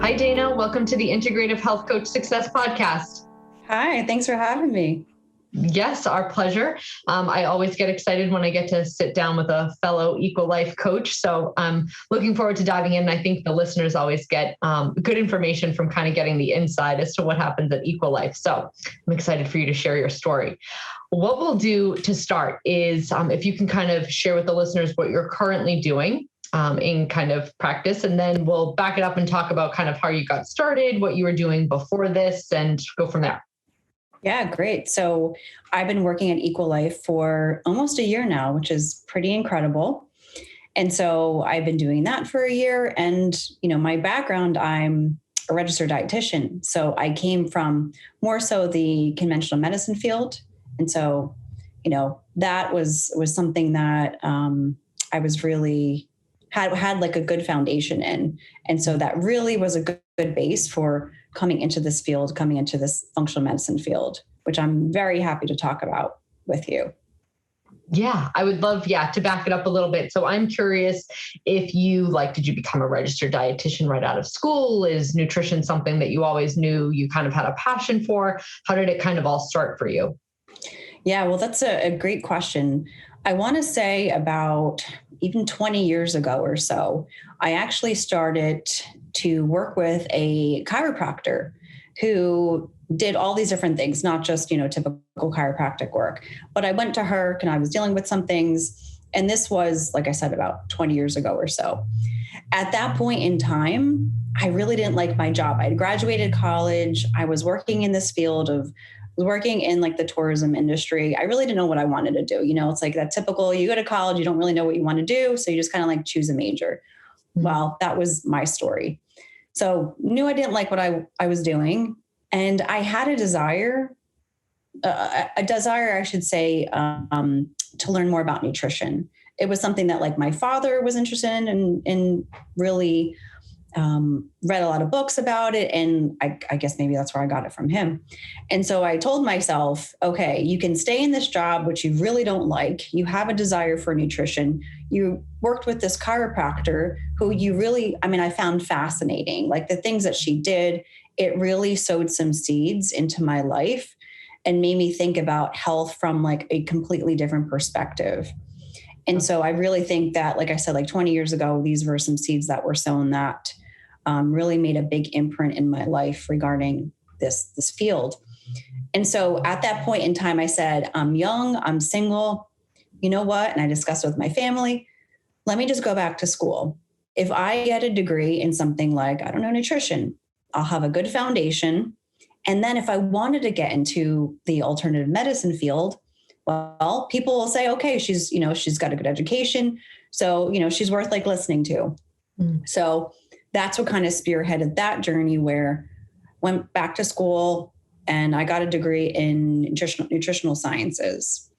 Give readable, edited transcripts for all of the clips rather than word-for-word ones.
Hi, Dana. Welcome to the Integrative Health Coach Success Podcast. Hi, thanks for having me. Yes, our pleasure. I always get excited when I get to sit down with a fellow EquiLife coach. So I'm looking forward to diving in. I think the listeners always get good information from kind of getting the inside as to what happens at EquiLife. So I'm excited for you to share your story. What we'll do to start is if you can kind of share with the listeners what you're currently doing in kind of practice, and then we'll back it up and talk about kind of how you got started, what you were doing before this, and go from there. Yeah, great. So I've been working at EquiLife for almost a year now, which is pretty incredible. And so I've been doing that for a year. And, my background, I'm a registered dietitian. So I came from more so the conventional medicine field. And so, that was something that I was really had like a good foundation in. And so that really was a good base for coming into this field, coming into this functional medicine field, which I'm very happy to talk about with you. Yeah, I would love, to back it up a little bit. So I'm curious if did you become a registered dietitian right out of school? Is nutrition something that you always knew you kind of had a passion for? How did it kind of all start for you? Yeah, well, that's a great question. I want to say about even 20 years ago or so, I actually started to work with a chiropractor who did all these different things, not just, typical chiropractic work. But I went to her and I was dealing with some things. And this was, like I said, about 20 years ago or so. At that point in time, I really didn't like my job. I had graduated college. I was working in this field of working in like the tourism industry. I really didn't know what I wanted to do. It's like that typical, you go to college, you don't really know what you want to do. So you just kind of like choose a major. Well, that was my story. So knew I didn't like what I was doing. And I had a desire, I should say, to learn more about nutrition. It was something that like my father was interested in and really read a lot of books about it. And I guess maybe that's where I got it from him. And so I told myself, okay, you can stay in this job, which you really don't like. You have a desire for nutrition. You worked with this chiropractor who I found fascinating. Like the things that she did, it really sowed some seeds into my life and made me think about health from like a completely different perspective. And so I really think that, like I said, like 20 years ago, these were some seeds that were sown that really made a big imprint in my life regarding this field. And so at that point in time, I said, I'm young, I'm single, you know what? And I discussed it with my family. Let me just go back to school. If I get a degree in something like, I don't know, nutrition, I'll have a good foundation. And then if I wanted to get into the alternative medicine field, well, people will say, okay, she's got a good education. So, she's worth like listening to. So that's what kind of spearheaded that journey, where I went back to school and I got a degree in nutritional sciences.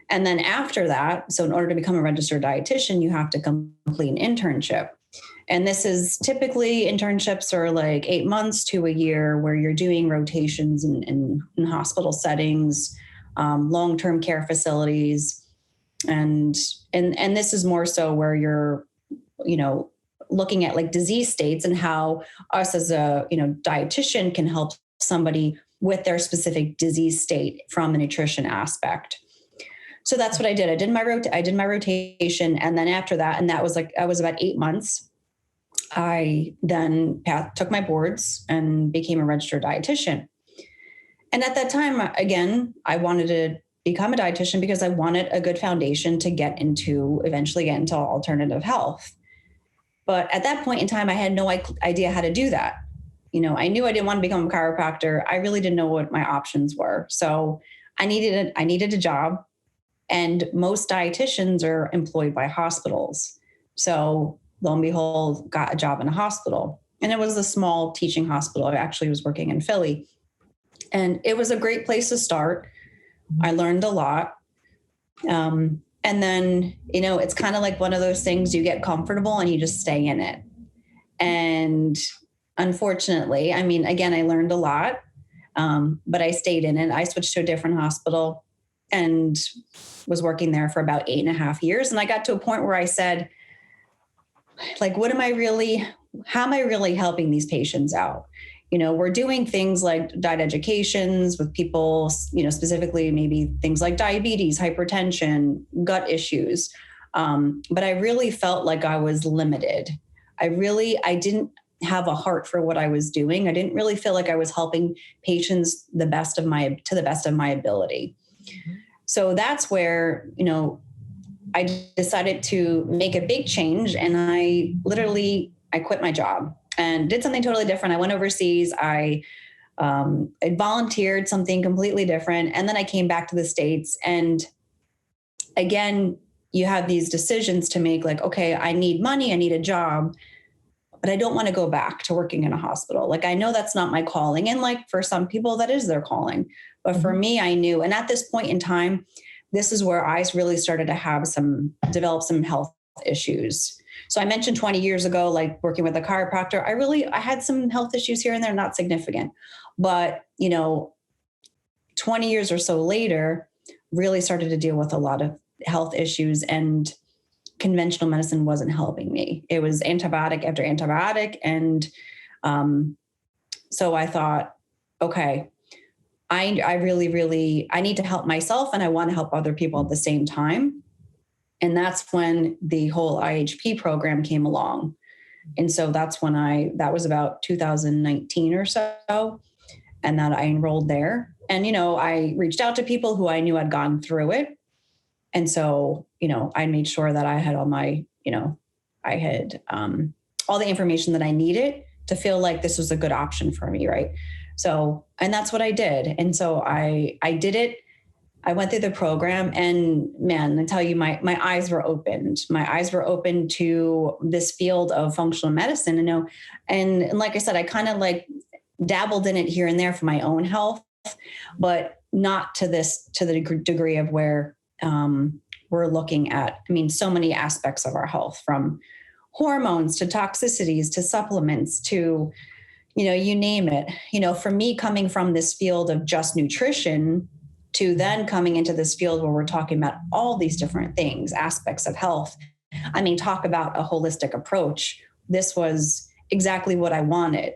And then after that, so in order to become a registered dietitian, you have to complete an internship. And this is typically internships are like 8 months to a year where you're doing rotations in hospital settings, long-term care facilities. And this is more so where you're, looking at like disease states and how us as a, dietitian can help somebody with their specific disease state from the nutrition aspect. So that's what I did. I did my rotation. And then after that, and that was I was about 8 months. I then took my boards and became a registered dietitian. And at that time, again, I wanted to become a dietitian because I wanted a good foundation to eventually get into alternative health. But at that point in time, I had no idea how to do that. I knew I didn't want to become a chiropractor. I really didn't know what my options were. So I needed a job, and most dietitians are employed by hospitals. So lo and behold, got a job in a hospital, and it was a small teaching hospital. I actually was working in Philly, and it was a great place to start. I learned a lot. And then, it's kind of like one of those things, you get comfortable and you just stay in it. And unfortunately, again, I learned a lot, but I stayed in it. I switched to a different hospital and was working there for about 8.5 years. And I got to a point where I said, like, what am I really how am I really helping these patients out? We're doing things like diet educations with people, specifically maybe things like diabetes, hypertension, gut issues. But I really felt like I was limited. I didn't have a heart for what I was doing. I didn't really feel like I was helping patients to the best of my ability. So that's where, I decided to make a big change, and I quit my job and did something totally different. I went overseas. I volunteered something completely different. And then I came back to the States. And again, you have these decisions to make, like, okay, I need money, I need a job, but I don't want to go back to working in a hospital. Like, I know that's not my calling. And like for some people, that is their calling. But for me, I knew. And at this point in time, this is where I really started to develop some health issues. So I mentioned 20 years ago, like working with a chiropractor, I had some health issues here and there, not significant, but 20 years or so later, really started to deal with a lot of health issues, and conventional medicine wasn't helping me. It was antibiotic after antibiotic. And so I thought, okay, I really need to help myself, and I want to help other people at the same time. And that's when the whole IHP program came along. And so that's when that was about 2019 or so. And that I enrolled there. And, I reached out to people who I knew had gone through it. And so, I made sure that I had all my, I had all the information that I needed to feel like this was a good option for me. Right. So, and that's what I did. And so I did it. I went through the program, and man, I tell you, my eyes were opened. My eyes were open to this field of functional medicine. And like I said, I kind of like dabbled in it here and there for my own health, but not to the degree of where we're looking at, so many aspects of our health, from hormones to toxicities to supplements to, you name it. For me, coming from this field of just nutrition to then coming into this field where we're talking about all these different things, aspects of health. Talk about a holistic approach. This was exactly what I wanted.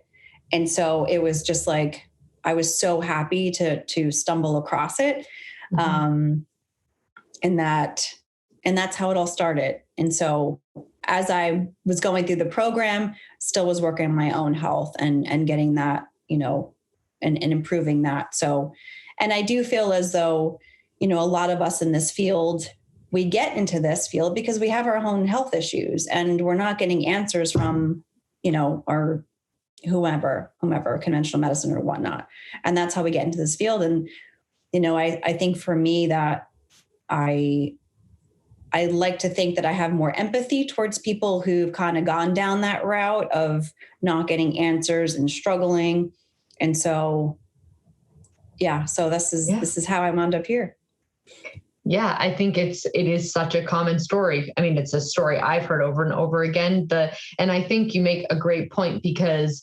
And so it was just like, I was so happy to stumble across it. And that's how it all started. And so as I was going through the program, still was working on my own health and getting that, and improving that. So, and I do feel as though, a lot of us in this field, we get into this field because we have our own health issues, and we're not getting answers from, our whomever, conventional medicine or whatnot. And that's how we get into this field. And, I think for me that I like to think that I have more empathy towards people who've kind of gone down that route of not getting answers and struggling. And so, so this is how I wound up here. Yeah, I think it is such a common story. It's a story I've heard over and over again. And I think you make a great point, because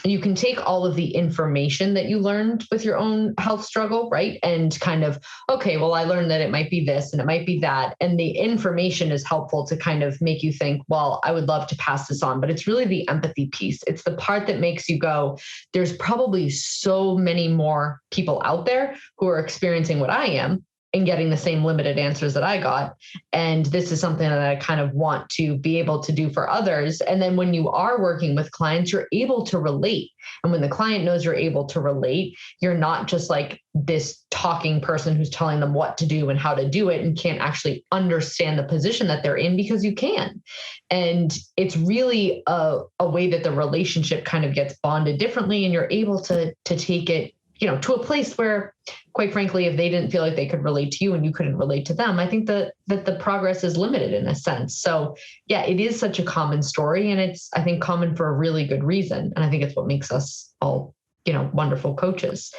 you can take all of the information that you learned with your own health struggle, right? And kind of, okay, well, I learned that it might be this and it might be that. And the information is helpful to kind of make you think, well, I would love to pass this on. But it's really the empathy piece. It's the part that makes you go, there's probably so many more people out there who are experiencing what I am and getting the same limited answers that I got. And this is something that I kind of want to be able to do for others. And then when you are working with clients, you're able to relate. And when the client knows you're able to relate, you're not just like this talking person who's telling them what to do and how to do it and can't actually understand the position that they're in, because you can. And it's really a way that the relationship kind of gets bonded differently, and you're able to take it, to a place where, quite frankly, if they didn't feel like they could relate to you and you couldn't relate to them, I think that the progress is limited in a sense. So yeah, it is such a common story, and it's, I think, common for a really good reason. And I think it's what makes us all, wonderful coaches.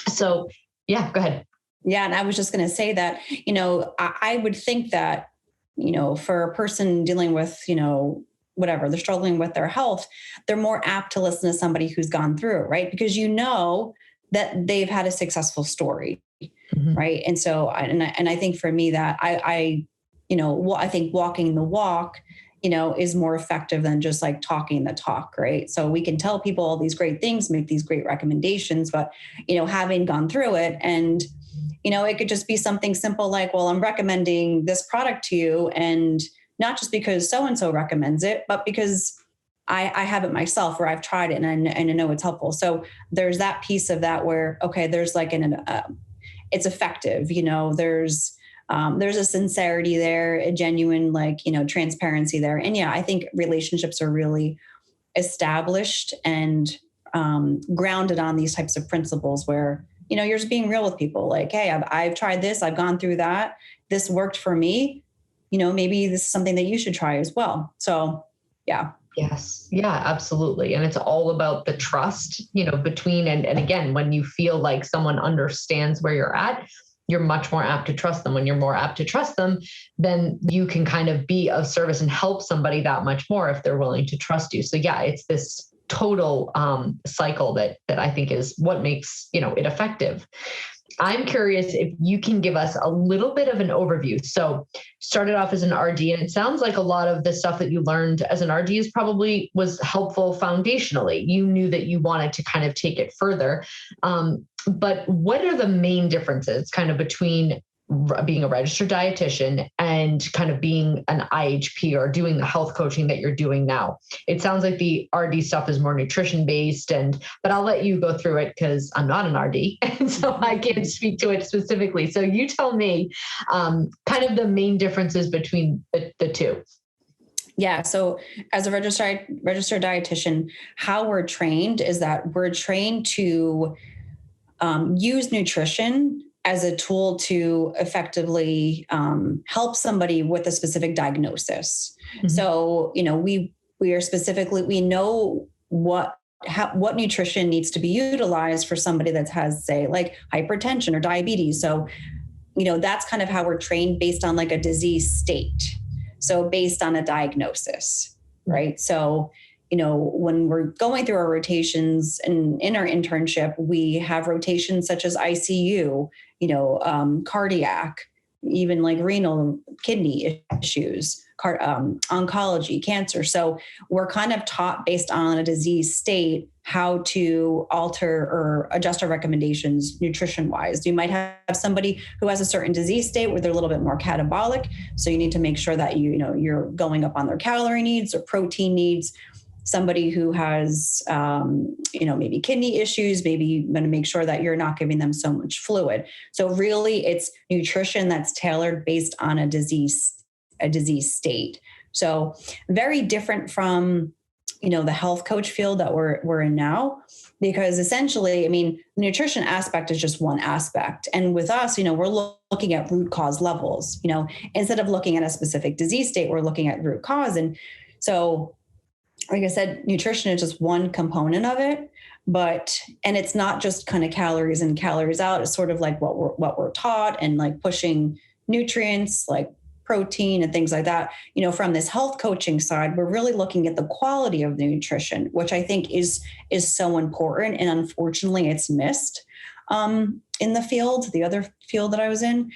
So yeah, go ahead. Yeah. And I was just going to say that, I would think that, for a person dealing with, whatever, they're struggling with their health, they're more apt to listen to somebody who's gone through it, right? Because that they've had a successful story, right? And so, and I think for me that I think walking the walk is more effective than just like talking the talk, right? So we can tell people all these great things, make these great recommendations, but, having gone through it and, it could just be something simple like, well, I'm recommending this product to you, and not just because so-and-so recommends it, but because I have it myself, or I've tried it and I know it's helpful. So there's that piece of that where, okay, there's like it's effective, there's a sincerity there, a genuine, transparency there. And yeah, I think relationships are really established and grounded on these types of principles where, you're just being real with people. Like, hey, I've tried this, I've gone through that. This worked for me. Maybe this is something that you should try as well. So yeah. Yes. Yeah, absolutely. And it's all about the trust, between, and again, when you feel like someone understands where you're at, you're much more apt to trust them. When you're more apt to trust them, then you can kind of be of service and help somebody that much more if they're willing to trust you. So yeah, it's this total cycle that I think is what makes, it effective. I'm curious if you can give us a little bit of an overview. So started off as an RD, and it sounds like a lot of the stuff that you learned as an RD was helpful foundationally. You knew that you wanted to kind of take it further. But what are the main differences kind of between being a registered dietitian and kind of being an IHP or doing the health coaching that you're doing now? It sounds like the RD stuff is more nutrition based, but I'll let you go through it because I'm not an RD, and so I can't speak to it specifically. So you tell me kind of the main differences between the two. Yeah. So as a registered dietitian, how we're trained is that we're trained to use nutrition as a tool to effectively help somebody with a specific diagnosis. Mm-hmm. So, we know what nutrition needs to be utilized for somebody that has, say, like hypertension or diabetes. So, that's kind of how we're trained based on like a disease state. So based on a diagnosis, right? So, when we're going through our rotations and in our internship, we have rotations such as ICU, cardiac, even like renal, kidney issues, oncology, cancer. So we're kind of taught based on a disease state how to alter or adjust our recommendations nutrition wise. You might have somebody who has a certain disease state where they're a little bit more catabolic. So you need to make sure that you're going up on their calorie needs or protein needs. Somebody who has, maybe kidney issues, maybe you're going to make sure that you're not giving them so much fluid. So really it's nutrition that's tailored based on a disease state. So very different from, the health coach field that we're in now, because essentially, the nutrition aspect is just one aspect. And with us, we're looking at root cause levels, instead of looking at a specific disease state, we're looking at root cause. And so, like I said, nutrition is just one component of it, and it's not just kind of calories in, calories out. It's sort of like what we're taught, and like pushing nutrients like protein and things like that. From this health coaching side, we're really looking at the quality of the nutrition, which I think is so important. And unfortunately it's missed in the other field that I was in,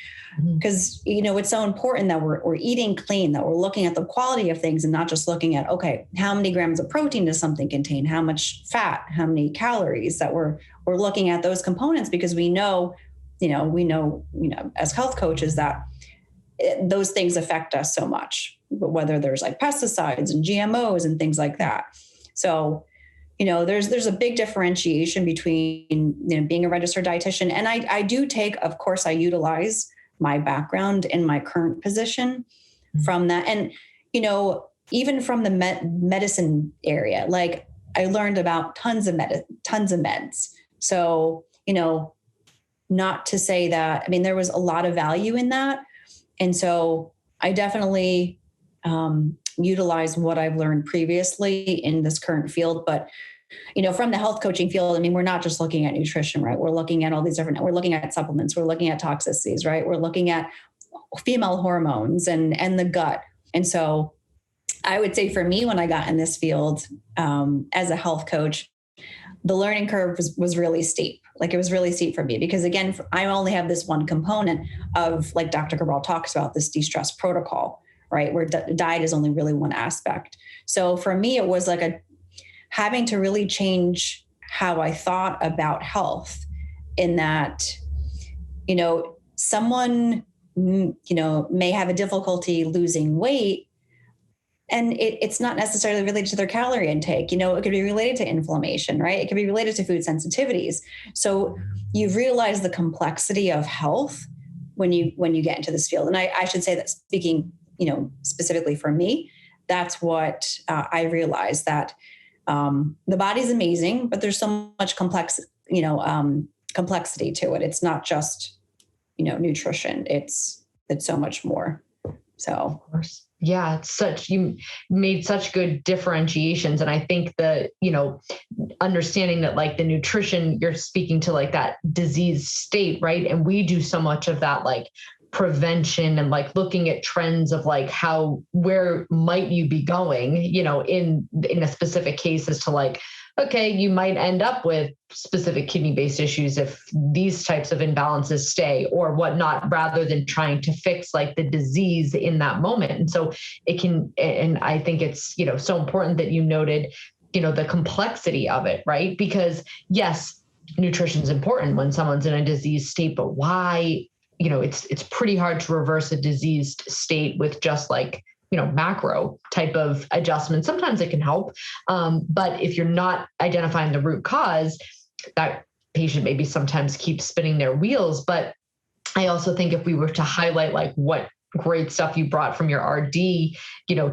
because, it's so important that we're eating clean, that we're looking at the quality of things and not just looking at, okay, how many grams of protein does something contain? How much fat, how many calories? That we're looking at those components, because we know as health coaches that those things affect us so much, whether there's like pesticides and GMOs and things like that. So, there's a big differentiation between, being a registered dietitian. And I do take, of course, I utilize my background in my current position from that. And, even from the medicine area, like I learned about tons of meds. So, not to say that, there was a lot of value in that. And so I definitely utilize what I've learned previously in this current field. But, from the health coaching field, we're not just looking at nutrition, right? We're looking at all these we're looking at supplements, we're looking at toxicities, right? We're looking at female hormones and the gut. And so I would say for me, when I got in this field as a health coach, the learning curve was really steep. Like it was really steep for me because, again, I only have this one component of, like Dr. Cabral talks about, this de-stress protocol, right? Where diet is only really one aspect. So for me, it was like having to really change how I thought about health, in that, someone, may have a difficulty losing weight, and it's not necessarily related to their calorie intake. It could be related to inflammation, right? It could be related to food sensitivities. So you realize the complexity of health when you get into this field. And I should say that, speaking, specifically for me, that's what I realized, that the body's amazing, but there's so much complexity to it. It's not just, nutrition. It's so much more. So, of course. Yeah, you made such good differentiations. And I think that, understanding that like the nutrition, you're speaking to like that disease state, right? And we do so much of that, like prevention and like looking at trends of like where might you be going, in a specific case, as to like, okay, you might end up with specific kidney-based issues if these types of imbalances stay or whatnot, rather than trying to fix like the disease in that moment. And so and I think it's, so important that you noted, the complexity of it, right? Because yes, nutrition is important when someone's in a disease state, but why, it's pretty hard to reverse a diseased state with just like, macro type of adjustment. Sometimes it can help. But if you're not identifying the root cause, that patient maybe sometimes keeps spinning their wheels. But I also think if we were to highlight like what great stuff you brought from your RD,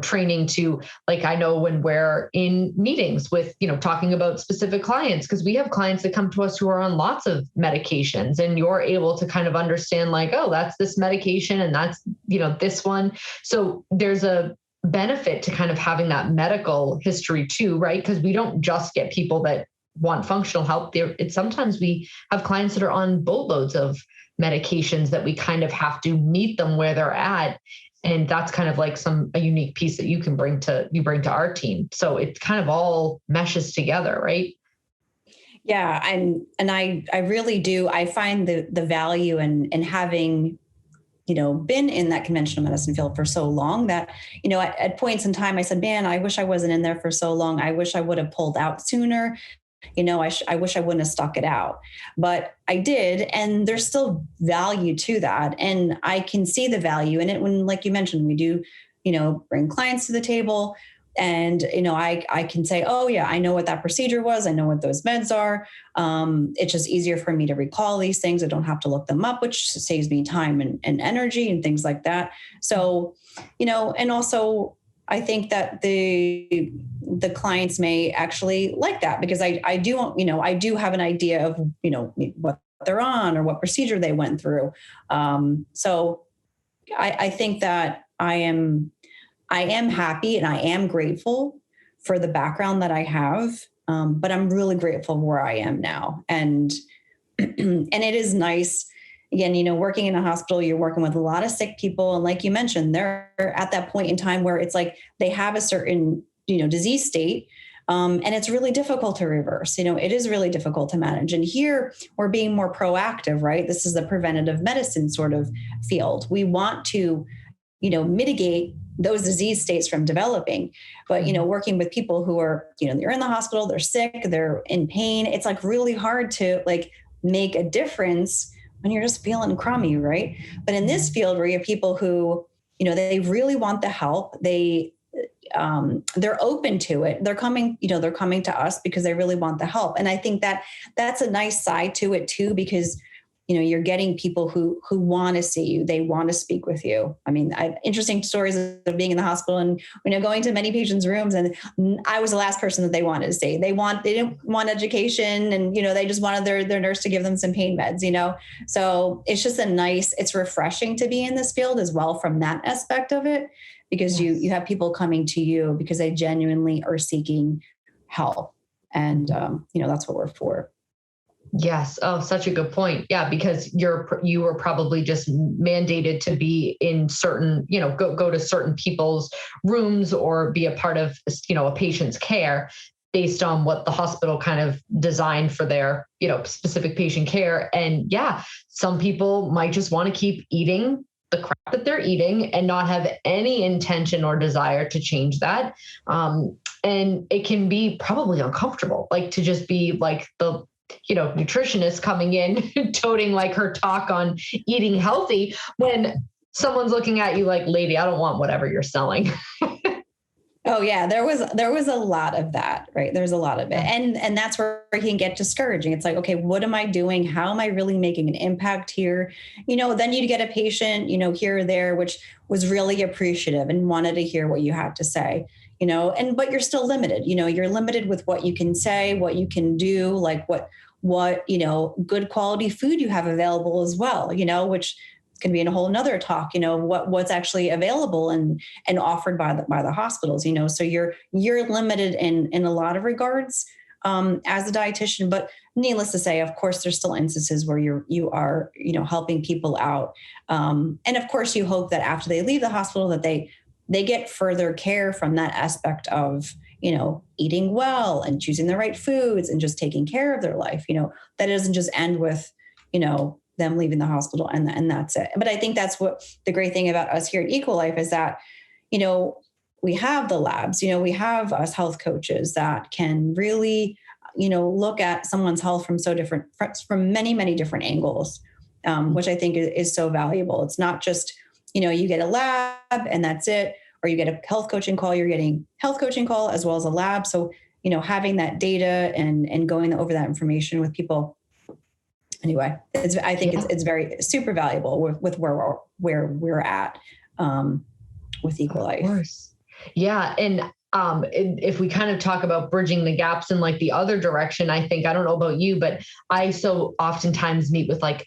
training to, like, I know when we're in meetings with, talking about specific clients, because we have clients that come to us who are on lots of medications, and you're able to kind of understand like, oh, that's this medication and that's, this one. So there's a benefit to kind of having that medical history too, right? Because we don't just get people that want functional help. Sometimes we have clients that are on boatloads of medications that we kind of have to meet them where they're at. And that's kind of like a unique piece that you bring to our team. So it kind of all meshes together, right? Yeah. And I really do. I find the value in having, been in that conventional medicine field for so long that, at points in time I said, man, I wish I wasn't in there for so long. I wish I would have pulled out sooner. I wish I wouldn't have stuck it out, but I did. And there's still value to that. And I can see the value in it when, like you mentioned, we do, bring clients to the table, and, I can say, oh yeah, I know what that procedure was. I know what those meds are. It's just easier for me to recall these things. I don't have to look them up, which saves me time and energy and things like that. So, and also, I think that the clients may actually like that, because I do have an idea of, what they're on or what procedure they went through. So I think that I am happy and I am grateful for the background that I have. But I'm really grateful where I am now. And it is nice. Again, working in a hospital, you're working with a lot of sick people. And like you mentioned, they're at that point in time where it's like they have a certain, disease state. And it's really difficult to reverse. It is really difficult to manage. And here we're being more proactive, right? This is the preventative medicine sort of field. We want to, mitigate those disease states from developing. But, working with people who are, they're in the hospital, they're sick, they're in pain. It's like really hard to like make a difference when you're just feeling crummy, right? But in this field where you have people who, they really want the help, they're open to it. They're coming to us because they really want the help. And I think that that's a nice side to it too, because, you're getting people who want to see you. They want to speak with you. I mean, I have interesting stories of being in the hospital and, going to many patients' rooms, and I was the last person that they wanted to see. They didn't want education, and, they just wanted their nurse to give them some pain meds, So it's just it's refreshing to be in this field as well from that aspect of it, because yes, you have people coming to you because they genuinely are seeking help. And, that's what we're for. Yes. Oh, such a good point. Yeah. Because you were probably just mandated to be in certain, go to certain people's rooms or be a part of, a patient's care based on what the hospital kind of designed for their, specific patient care. And yeah, some people might just want to keep eating the crap that they're eating and not have any intention or desire to change that. And it can be probably uncomfortable, like to just be like the, nutritionist coming in, toting like her talk on eating healthy when someone's looking at you like, lady, I don't want whatever you're selling. Oh yeah, there was a lot of that, right? There's a lot of it. And that's where it can get discouraging. It's like, okay, what am I doing? How am I really making an impact here? Then you'd get a patient, here or there, which was really appreciative and wanted to hear what you had to say, but you're still limited, you're limited with what you can say, what you can do, like what, good quality food you have available as well, which can be in a whole nother talk, what's actually available and offered by the hospitals, so you're limited in a lot of regards as a dietitian. But needless to say, of course, there's still instances where you are helping people out, and of course you hope that after they leave the hospital that they get further care from that aspect of eating well and choosing the right foods and just taking care of their life. That doesn't just end with them leaving the hospital and that's it. But I think that's what the great thing about us here at EquiLife is that, we have the labs, we have us health coaches that can really, look at someone's health from many, many different angles, which I think is so valuable. It's not just, you get a lab and that's it, or you get a health coaching call, you're getting health coaching call as well as a lab. So, having that data and going over that information with people. Anyway, I think it's very super valuable with where we're at with EquiLife. Of course. Yeah. And if we kind of talk about bridging the gaps in like the other direction, I don't know about you, but I so oftentimes meet with like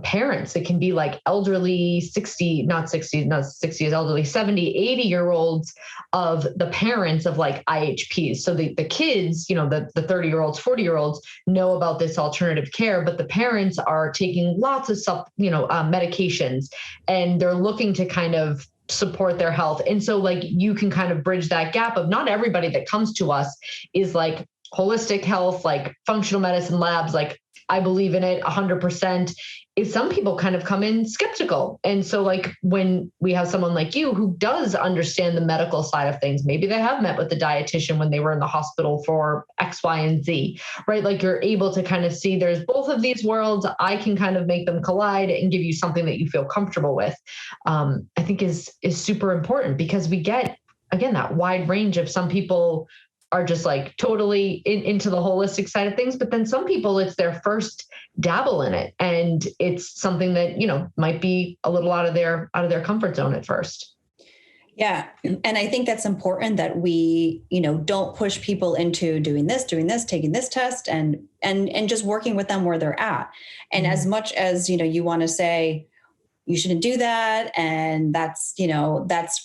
parents. It can be like elderly 70, 80-year-olds of the parents of like IHPs. So the kids, the 30-year-olds, 40-year-olds know about this alternative care, but the parents are taking lots of medications and they're looking to kind of support their health. And so like you can kind of bridge that gap of not everybody that comes to us is like holistic health, like functional medicine labs, like I believe in it 100%. Is some people kind of come in skeptical. And so like when we have someone like you who does understand the medical side of things, maybe they have met with the dietitian when they were in the hospital for X, Y, and Z, right? Like you're able to kind of see there's both of these worlds. I can kind of make them collide and give you something that you feel comfortable with. I think is super important because we get, again, that wide range of some people are just like totally into the holistic side of things. But then some people, it's their first dabble in it. And it's something that, might be a little out of their comfort zone at first. Yeah. And I think that's important that we, don't push people into doing this, taking this test and just working with them where they're at. And as much as, you want to say, you shouldn't do that. And that's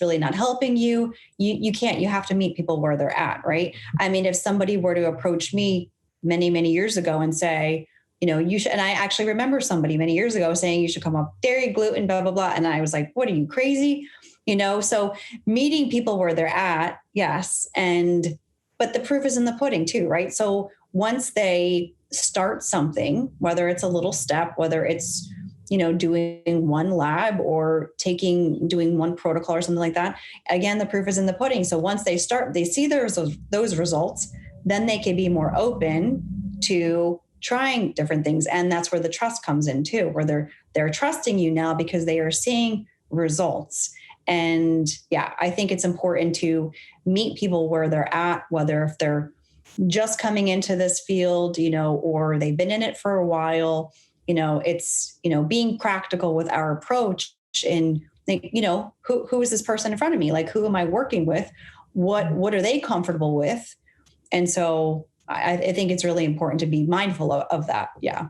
really not helping you. You can't, you have to meet people where they're at. Right. I mean, if somebody were to approach me many, many years ago and say, you should, and I actually remember somebody many years ago saying you should come off dairy, gluten, blah, blah, blah. And I was like, what are you crazy? So meeting people where they're at. Yes. But the proof is in the pudding too. Right. So once they start something, whether it's a little step, whether it's, doing one lab or doing one protocol or something like that. Again, the proof is in the pudding. So once they see those results, then they can be more open to trying different things. And that's where the trust comes in too, where they're trusting you now because they are seeing results. And yeah, I think it's important to meet people where they're at, whether if they're just coming into this field, or they've been in it for a while. It's, being practical with our approach and think, who is this person in front of me? Like, who am I working with? What are they comfortable with? And so I think it's really important to be mindful of that. Yeah.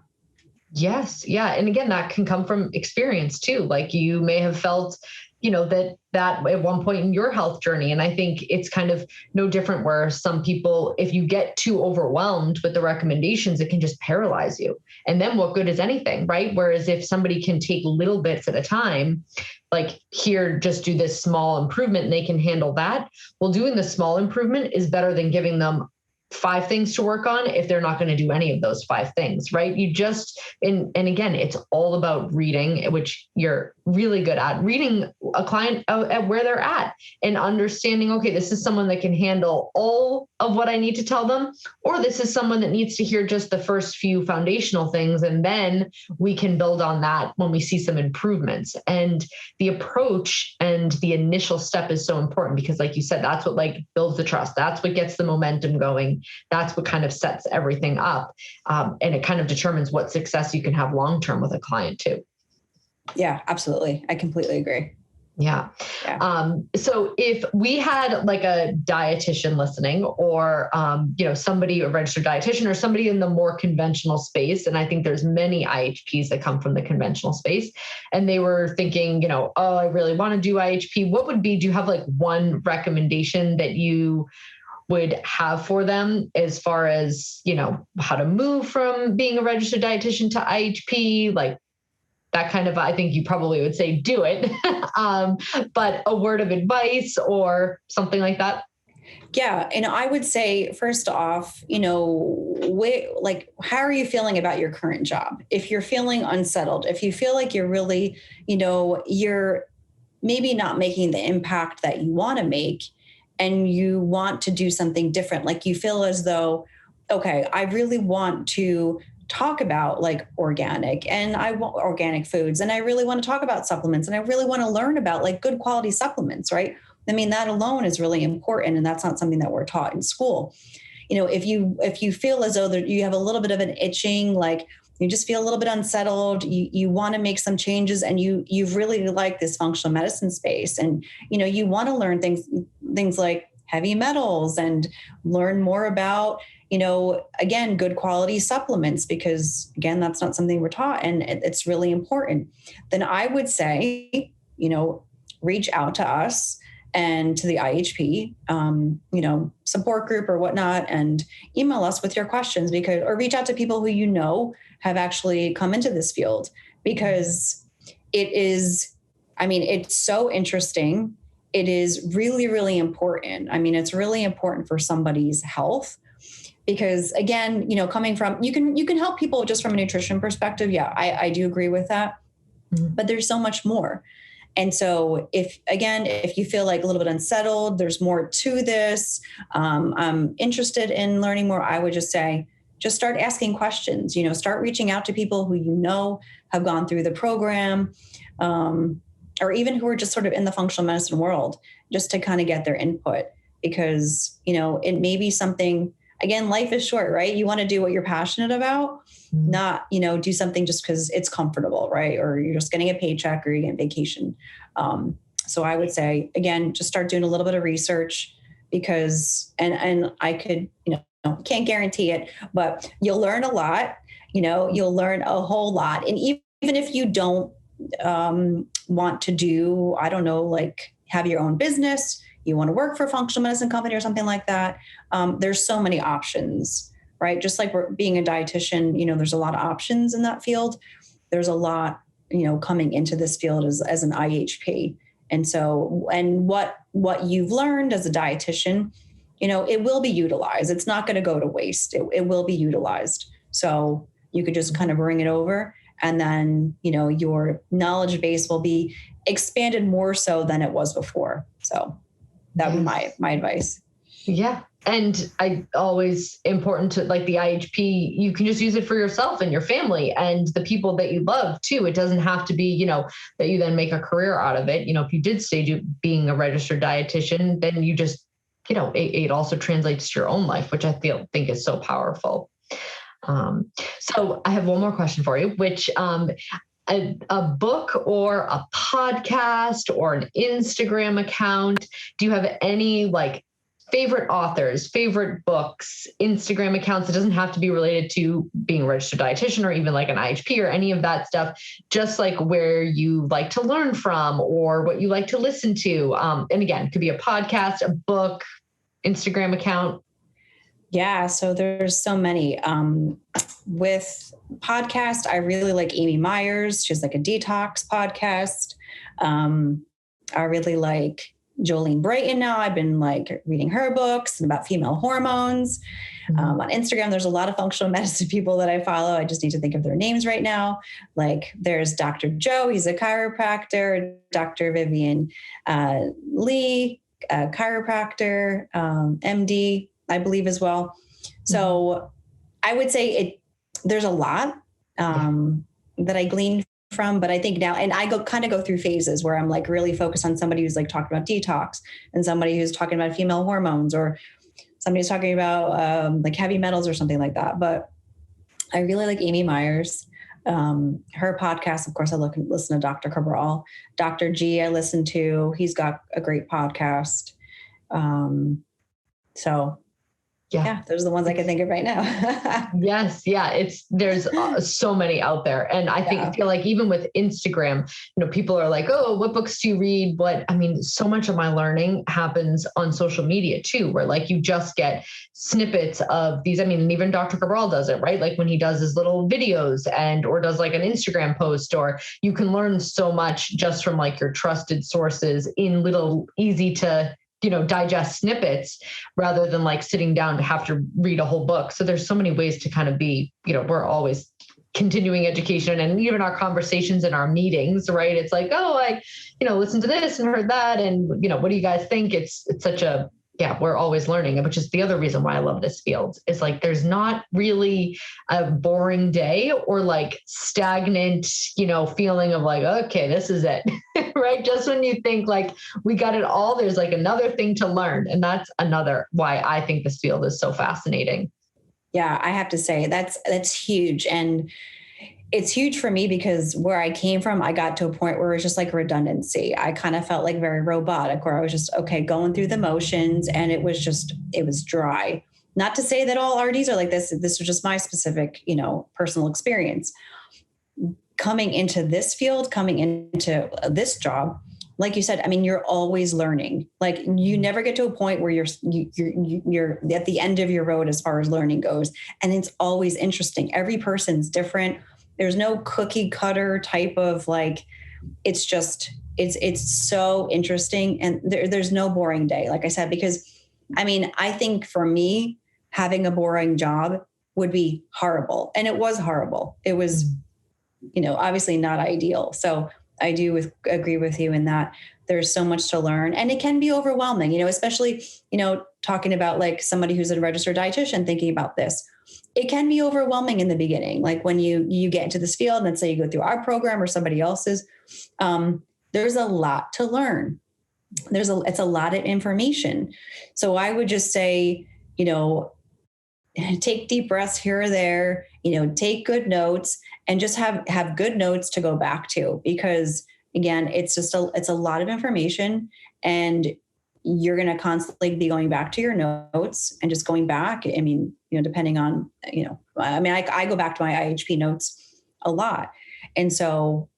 Yes. Yeah. And again, that can come from experience too. Like you may have felt, that at one point in your health journey. And I think it's kind of no different where some people, if you get too overwhelmed with the recommendations, it can just paralyze you. And then what good is anything, right? Whereas if somebody can take little bits at a time, like here, just do this small improvement and they can handle that. Well, doing the small improvement is better than giving them 5 things to work on if they're not going to do any of those 5 things, right? You just, and again, it's all about reading, which you're really good at, reading a client at where they're at and understanding, okay, this is someone that can handle all of what I need to tell them, or this is someone that needs to hear just the first few foundational things. And then we can build on that when we see some improvements. And the approach and the initial step is so important because, like you said, that's what like builds the trust. That's what gets the momentum going. That's what kind of sets everything up. And it kind of determines what success you can have long-term with a client too. Yeah, absolutely. I completely agree. Yeah. So if we had like a dietitian listening or, somebody, a registered dietitian or somebody in the more conventional space, and I think there's many IHPs that come from the conventional space, and they were thinking, oh, I really want to do IHP. Do you have like one recommendation that you would have for them as far as, how to move from being a registered dietitian to IHP, like that kind of, I think you probably would say do it, but a word of advice or something like that? Yeah. And I would say, first off, how are you feeling about your current job? If you're feeling unsettled, if you feel like you're really, you're maybe not making the impact that you want to make, and you want to do something different, like you feel as though, okay, I really want to talk about like organic and I want organic foods, and I really want to talk about supplements, and I really want to learn about like good quality supplements, right? I mean, that alone is really important. And that's not something that we're taught in school. If you feel as though that you have a little bit of an itching, like you just feel a little bit unsettled, you want to make some changes, and you really like this functional medicine space, and you want to learn things like heavy metals and learn more about again, good quality supplements, because again, that's not something we're taught, and it's really important. Then I would say reach out to us and to the IHP, support group or whatnot, and email us with your questions, or reach out to people who have actually come into this field, because it's so interesting. It is really, really important. I mean, it's really important for somebody's health, because again, coming from, you can help people just from a nutrition perspective. Yeah, I do agree with that, but there's so much more. And so if you feel like a little bit unsettled, there's more to this, I'm interested in learning more, I would just say, just start asking questions, start reaching out to people who have gone through the program, or even who are just sort of in the functional medicine world, just to kind of get their input, because, it may be something, again, life is short, right? You want to do what you're passionate about, not, do something just because it's comfortable, right? Or you're just getting a paycheck or you're getting vacation. So I would say, again, just start doing a little bit of research, because, and I could, can't guarantee it, but you'll learn a lot, you'll learn a whole lot. And even if you don't want to do, I don't know, like have your own business, you want to work for a functional medicine company or something like that, there's so many options, right? Just like we're being a dietitian, there's a lot of options in that field. There's a lot, coming into this field as an IHP. And so, and what you've learned as a dietitian, it will be utilized. It's not going to go to waste. It will be utilized. So you could just kind of bring it over, and then, your knowledge base will be expanded more so than it was before. So that would be my advice. Yeah. And I always important to like the IHP, you can just use it for yourself and your family and the people that you love too. It doesn't have to be, that you then make a career out of it. If you did stay being a registered dietitian, then you just, it also translates to your own life, which I think is so powerful. So I have one more question for you, which, a book or a podcast or an Instagram account, do you have any like favorite authors, favorite books, Instagram accounts? It doesn't have to be related to being a registered dietitian or even like an IHP or any of that stuff, just like where you like to learn from or what you like to listen to. And again, it could be a podcast, a book, Instagram account. Yeah, so there's so many. With podcast, I really like Amy Myers. She's like a detox podcast. I really like Jolene Brighton now. I've been like reading her books about female hormones. On Instagram, there's a lot of functional medicine people that I follow. I just need to think of their names right now. Like there's Dr. Joe, he's a chiropractor, Dr. Vivian Lee, a chiropractor, MD, I believe as well. So I would say there's a lot that I gleaned from, but I think now, and I go through phases where I'm like really focused on somebody who's like talking about detox and somebody who's talking about female hormones, or somebody's talking about like heavy metals or something like that. But I really like Amy Myers. Her podcast, of course, I listen to Dr. Cabral. Dr. G, I listen to. He's got a great podcast. So yeah, those are the ones I can think of right now. Yes. Yeah. There's so many out there. And I feel like even with Instagram, people are like, oh, what books do you read? So much of my learning happens on social media too, where like you just get snippets of these. And even Dr. Cabral does it, right? Like when he does his little videos or does like an Instagram post, or you can learn so much just from like your trusted sources in little easy to digest snippets rather than like sitting down to have to read a whole book. So there's so many ways to kind of be, we're always continuing education, and even our conversations in our meetings, right? It's like, oh, I, listened to this and heard that. And, what do you guys think? It's such we're always learning, which is the other reason why I love this field. Is like, there's not really a boring day or like stagnant, feeling of like, okay, this is it, right? Just when you think like we got it all, there's like another thing to learn. And that's another why I think this field is so fascinating. Yeah, I have to say that's huge. And it's huge for me because where I came from, I got to a point where it was just like redundancy. I kind of felt like very robotic, where I was just, okay, going through the motions, and it was dry. Not to say that all RDs are like this. This was just my specific, personal experience. Coming into this field, coming into this job, like you said, you're always learning. Like you never get to a point where you're at the end of your road as far as learning goes. And it's always interesting. Every person's different. There's no cookie cutter type of like, it's so interesting. And there's no boring day, like I said, because I think for me, having a boring job would be horrible. And it was horrible. It was, obviously not ideal. So I do agree with you in that there's so much to learn, and it can be overwhelming, especially, talking about like somebody who's a registered dietitian thinking about this. It can be overwhelming in the beginning. Like when you get into this field, and let's say you go through our program or somebody else's, there's a lot to learn. It's a lot of information. So I would just say, take deep breaths here or there, take good notes, and just have good notes to go back to, because again, it's a lot of information, and you're going to constantly be going back to your notes and just going back. Depending on, I go back to my IHP notes a lot. And so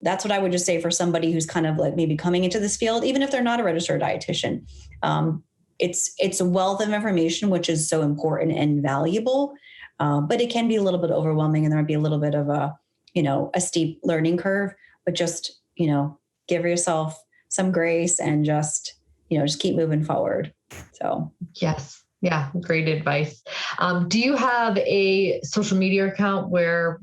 that's what I would just say for somebody who's kind of like maybe coming into this field, even if they're not a registered dietitian. It's a wealth of information, which is so important and valuable. But it can be a little bit overwhelming, and there might be a little bit of a steep learning curve, but just, give yourself some grace and just keep moving forward. So, yes. Yeah. Great advice. Do you have a social media account where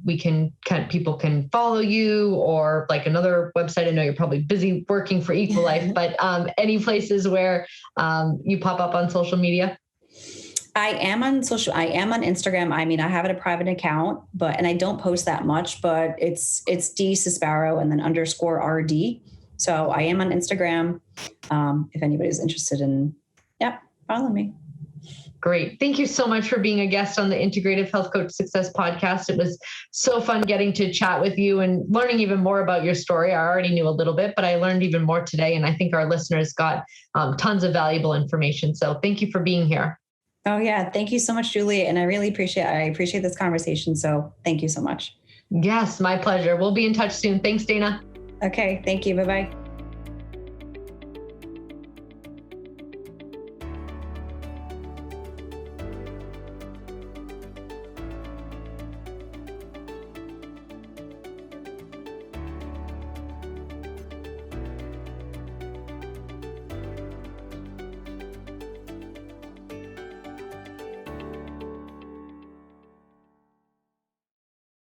people can follow you, or like another website? I know you're probably busy working for EquiLife, but any places where you pop up on social media? I am on Instagram. I have a private account, and I don't post that much, but it's D Sisbarro and then _RD. So I am on Instagram. If anybody's interested in, follow me. Great. Thank you so much for being a guest on the Integrative Health Coach Success Podcast. It was so fun getting to chat with you and learning even more about your story. I already knew a little bit, but I learned even more today. And I think our listeners got tons of valuable information. So thank you for being here. Oh yeah. Thank you so much, Julie. And I appreciate this conversation. So thank you so much. Yes, my pleasure. We'll be in touch soon. Thanks, Dana. Okay. Thank you. Bye-bye.